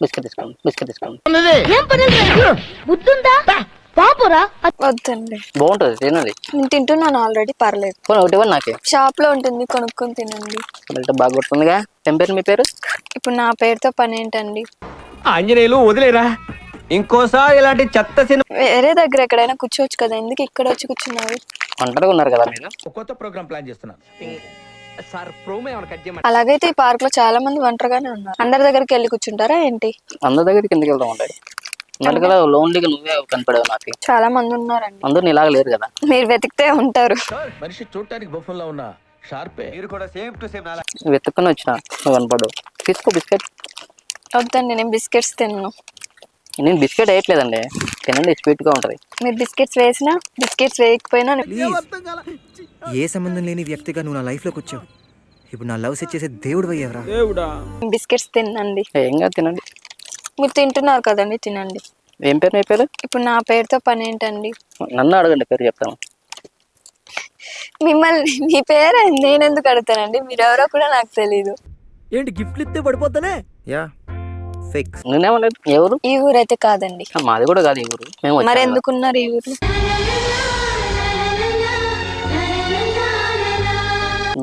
Biscuit తీసుకోండి, biscuit తీసుకోండి. ఏం పని బుద్ధుందా పాపురా వద్దండి, బాగుంటుంది, తినండి. నేను తింటున్నాను ఆల్రెడీ, పర్లేదు. పోనీ ఒకటి ఇవ్వండి నాకే. షాప్ లో ఉంటుంది, కొనుక్కొని తినండి. బయట బాగా కొడుతుందిగా. ఏం పేరు మీ పేరు? ఇప్పుడు నా పేరుతో పని ఏంటండి? ఆంజనేయులు వదిలేరా, ఇంకోసారి ఇలాంటి చెత్త సినిమా. వేరే దగ్గర ఎక్కడైనా కూర్చోవచ్చు కదా, ఎందుకు ఇక్కడ వచ్చి కూర్చున్నారు? ఒంటరిగా ఉన్నారు కదా మీరు. కొత్త ప్రోగ్రామ్ ప్లాన్ చేస్తున్నాను సార్. ప్రోమో ఏమైనా కట్ చేయమంటారా? అలాగైతే ఈ పార్క్ లో చాలా మంది ఒంటరిగానే ఉన్నారు. అందరి దగ్గరికి వెళ్ళి కూర్చుంటారా ఏంటి? అందరి దగ్గరికి ఎందుకు వెళ్దాం ఉంటాయి. అందరు కదా లోన్లీగా నువ్వే కనపడేవు నాకు. చాలా మంది ఉన్నారండి, అందరు నీలాగా లేరు కదా. మీరు వెతికితే ఉంటారు. మనిషి చూడటానికి బఫన్ లా ఉన్నా షార్పే. మీరు కూడా సేమ్ టు సేమ్. నువ్వు వెతుక్కుని వచ్చిన నువ్వు కనపడవు. తీసుకో బిస్కెట్. వద్దండి, నేను బిస్కెట్స్ తిన్నాను. నేను బిస్కెట్ వేయట్లేదండి, తినండి, స్వీట్ గా ఉంటది. మీరు బిస్కెట్స్ వేసినా బిస్కెట్స్ వేయకపోయినా ఏ సంబంధం లేని వ్యక్తిగా నువ్వు నా లైఫ్ లోకి వచ్చావు. ఇప్పుడు నా లవ్ సెట్ చేసే దేవుడు అయ్యావరా. బిస్కెట్స్ తినండి. ఏం కాదు, తినండి. మీరు తింటున్నారు కదండి, తినండి. ఏం పేరు మీ పేరు? ఇప్పుడు నా పేరుతో పని ఏంటండి? నన్ను అడగండి, పేరు చెప్తాను. మిమ్మల్ని మీ పేరు నేను ఎందుకు అడుగుతానండి? మీరెవరో కూడా నాకు తెలీదు. ఏంటి గిఫ్ట్లు ఇస్తే పడిపోతానే? Yeah fix. నేనేమలేదు. ఎవరు? ఈ ఊరైతే కాదండి. మాది కూడా కాదు ఈ ఊరు. మేము మరి వచ్చాము. ఎందుకున్నారు ఈ ఊరు?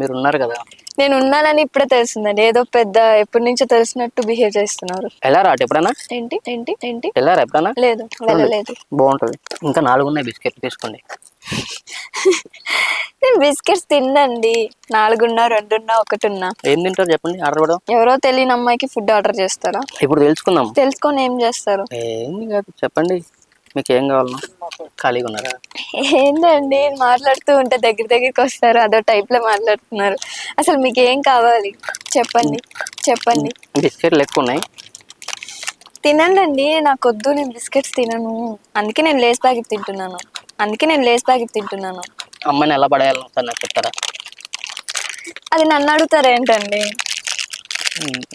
మీరు ఉన్నారు కదా. నేను ఉన్నానని ఇప్పుడే తెలిసిందండి. ఏదో పెద్ద ఎప్పటి నుంచో తెలిసినట్టు బిహేవ్ చేస్తున్నారు. వెళ్ళారా అటు ఎప్పుడైనా? ఏంటి ఏంటి ఏంటి? వెళ్ళారా ఎప్పుడైనా? లేదు, వెళ్ళలేదు. బాగుంటది. ఇంకా 4 ఉన్నాయి బిస్కెట్లు, తీసుకోండి. నేను బిస్కెట్స్ తిన్నండి. 4 ఉన్నా, 2 ఉన్నా, 1 ఉన్నా. ఏం తింటారు చెప్పండి, ఆర్డర్ పెడదాం. ఎవరో తెలియని అమ్మాయికి ఫుడ్ ఆర్డర్ చేస్తారా? ఇప్పుడు తెలుసుకుందాం. తెలుసుకొని ఏం చేస్తారు? ఏం కాదు, చెప్పండి మీకు ఏం కావాలన్నా. ఖాళీగా ఉన్నారా? ఏంటండి మాట్లాడుతూ ఉంటే దగ్గరికి వస్తారు, అదో టైప్ లో మాట్లాడుతున్నారు. అసలు మీకు ఏం కావాలి చెప్పండి, చెప్పండి. బిస్కెట్లు ఎక్కువ ఉన్నాయి. తినండి, నాకు వద్దు, నేను బిస్కెట్స్ తినను. అందుకే నేను లేస్ ప్యాకెట్ తింటున్నాను. అమ్మాయిని ఎలా పడేయాలి సార్ నాకు చెప్తారా? అది నన్ను అడుగుతారు ఏంటండి?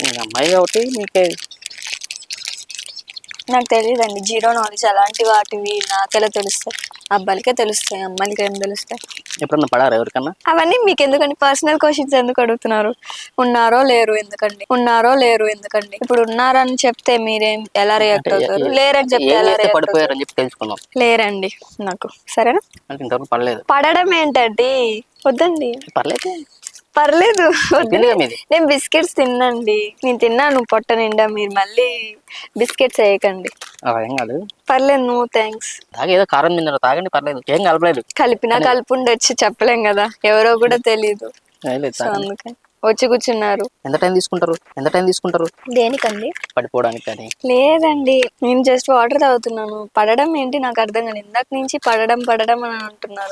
నేను అమ్మాయి కాబట్టి మీకే. నాకు తెలియదండి, జీరో నాలెడ్జ్. అలాంటి వాటివి నాకెలా తెలుస్తాయి? అబ్బాయిలకే తెలుస్తాయి, అమ్మాయిలకి ఏం తెలుస్తాయి? ఎప్పుడన్నా పడారా ఎవరికన్నా? అవన్నీ మీకు ఎందుకండి? పర్సనల్ క్వశ్చన్స్ ఎందుకు అడుగుతున్నారు? ఉన్నారో లేరు ఎందుకండి? ఇప్పుడు ఉన్నారని చెప్తే మీరేం ఎలా రియాక్ట్ అవుతారు? లేరని చెప్తే ఎలా రియాక్ట్ అవుతారు? పడిపోయారని చెప్పి తెలుసుకుందాం. లేరండి నాకు, సరేనా? అంటే ఇంతవరకు పడలేదు. పడడం ఏంటండి? వద్దండి, పర్లేదు. పర్లేదు, చెప్పిందిగా మీది. నేను బిస్కెట్స్ తిన్నాండి, నేను తిన్నాను పొట్ట నిండా. మీరు మళ్ళీ బిస్కెట్స్ వేయకండి. అలా ఏం కాదు. పర్లేదు, నో థ్యాంక్స్. తాగే ఏదో కారం తిన్నారు, తాగండి, పర్లేదు, ఏం కలపలేదు. కలిపినా కలిపి ఉండొచ్చు, చెప్పలేం కదా, ఎవరో కూడా తెలీదు. లేదు, సో తాగండి. అందుకని వచ్చి కూర్చున్నారు. ఎంత టైం తీసుకుంటారు దేనికండి? పడిపోవడానికి? కానీ లేదండి, నేను జస్ట్ వాటర్ తాగుతున్నాను. పడడం ఏంటి నాకు అర్థం కాదు. ఇందాక నుంచి పడడం అని అంటున్నారు.